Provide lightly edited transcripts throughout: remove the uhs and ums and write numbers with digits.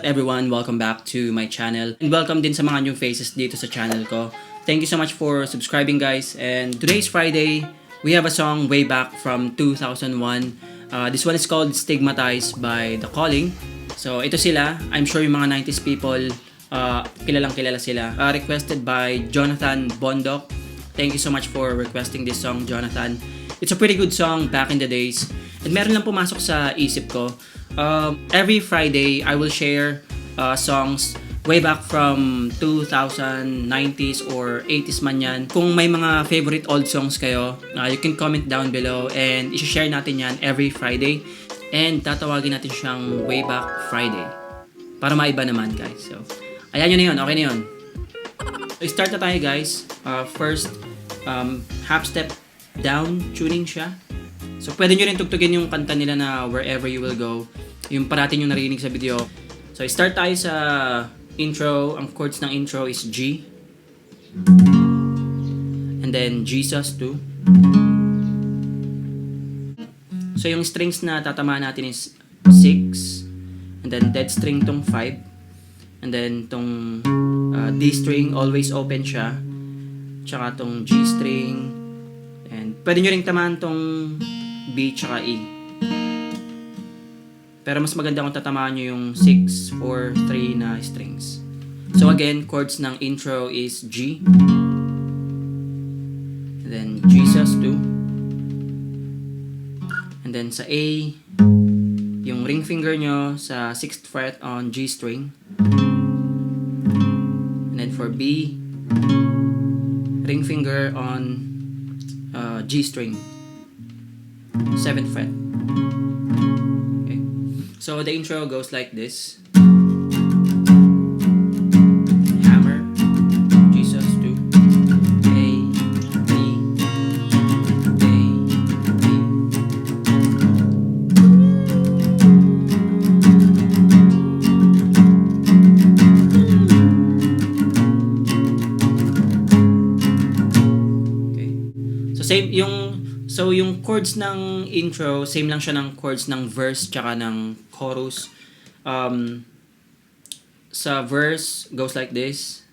everyone? Welcome back to my channel. And welcome din sa mga new faces dito sa channel ko. Thank you so much for subscribing, guys. And today's Friday. We have a song way back from 2001. This one is called Stigmatized by The Calling. So ito sila. I'm sure yung mga 90s people, kilalang kilala sila. Requested by Jonathan Bondok. Thank you so much for requesting this song, Jonathan. It's a pretty good song back in the days. And meron lang pumasok sa isip ko. Every Friday, I will share songs way back from 2090s or 80s man yan. Kung may mga favorite old songs kayo, you can comment down below and i-share natin yan every Friday. And tatawagin natin siyang way back Friday. Para maiba naman, guys. So, ayan yun na yun. Okay na yun. So, start na tayo, guys. First, half step down tuning siya. So, pwede nyo rin tugtugin yung kanta nila na Wherever You Will Go. Yung parati nyo narinig sa video. So, start tayo sa intro. Ang chords ng intro is G. And then, Jesus 2. So, yung strings na tatamaan natin is 6. And then, dead string tong 5. And then, tong D string, always open siya. Tsaka tong G string. And pwede nyo rin tamaan tong B tsaka E. Pero mas maganda kung tatamaan nyo yung 6, 4, 3 na strings. So again, chords ng intro is G. And then Jesus 2. And then sa A, yung ring finger nyo sa 6th fret on G string. And then for B, ring finger on G string, 7th fret. Okay. So the intro goes like this. Hammer, Jesus 2, A, B, A, B. Okay. So yung chords ng intro, same lang siya ng chords ng verse tsaka ng chorus. Sa verse goes like this.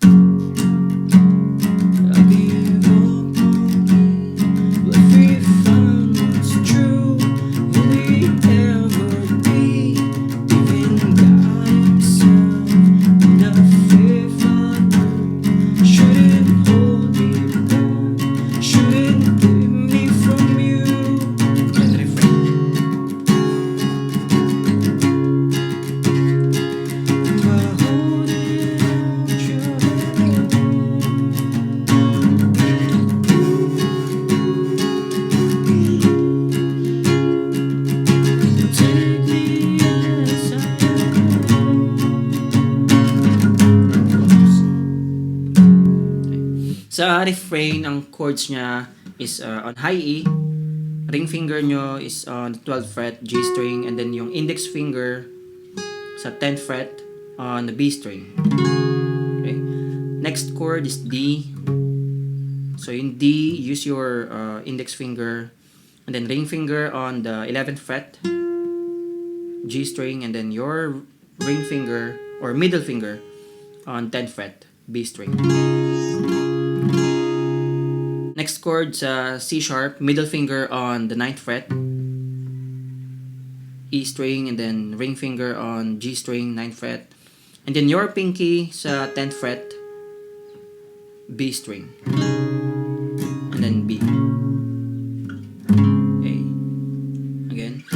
Sa refrain, ang chords niya is on high E, ring finger nyo is on 12th fret G string, and then yung index finger sa 10th fret on the B string. Okay. Next chord is D. So in D, use your index finger, and then ring finger on the 11th fret G string, and then your ring finger or middle finger on 10th fret B string. Next chord sa C sharp, middle finger on the 9th fret, E string, and then ring finger on G string, 9th fret. And then your pinky sa 10th fret, B string. And then B. Okay. Again.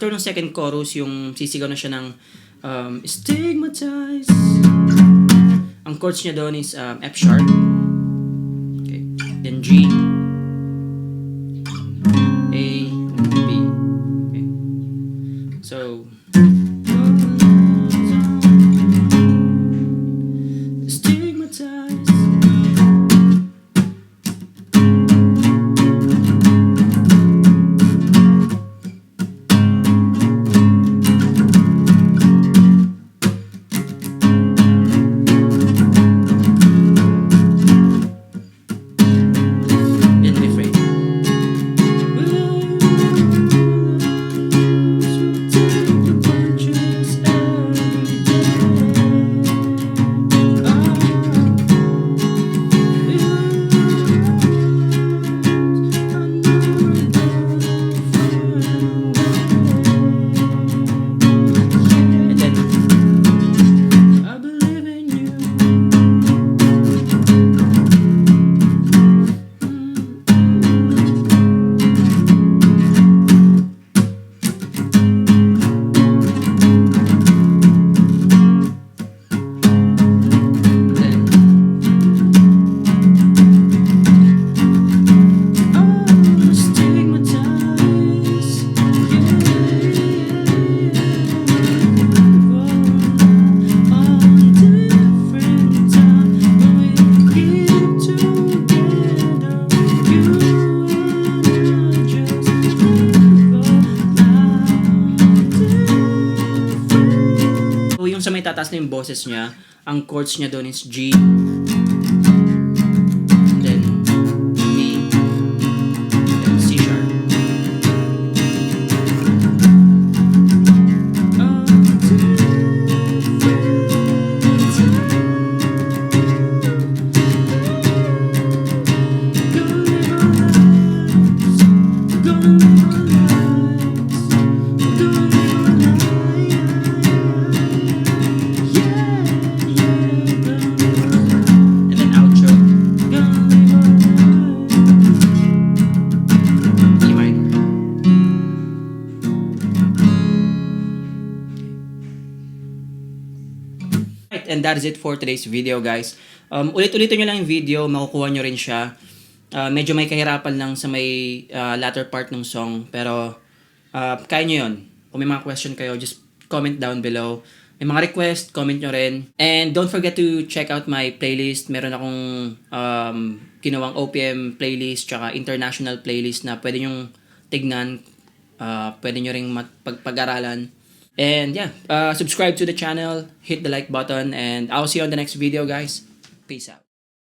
after ng second chorus, yung sisigaw na siya ng Stigmatized. Ang chords niya doon is F sharp. Okay. Then G, A, B. Okay. So, stigmatized. Then refrain. And then I believe in you. Then I'm stigmatized. On different time when we get together, you and I just different. So yung sa may tataas na yung boses niya, ang chords niya doon is G, then B, then C sharp. And then outro, E minor. Right, and that is it for today's video, guys. Ulit-ulitin nyo lang yung video, makukuha nyo rin siya. Medyo may kahirapan lang sa may latter part ng song, pero kaya nyo yun. Kung may mga question kayo, just comment down below. May mga request, comment nyo rin. And don't forget to check out my playlist. Meron akong ginawang OPM playlist, tsaka international playlist na pwede nyong tignan. Pwede nyo ring pag-aralan. And yeah, subscribe to the channel, hit the like button, and I'll see you on the next video, guys. Peace out.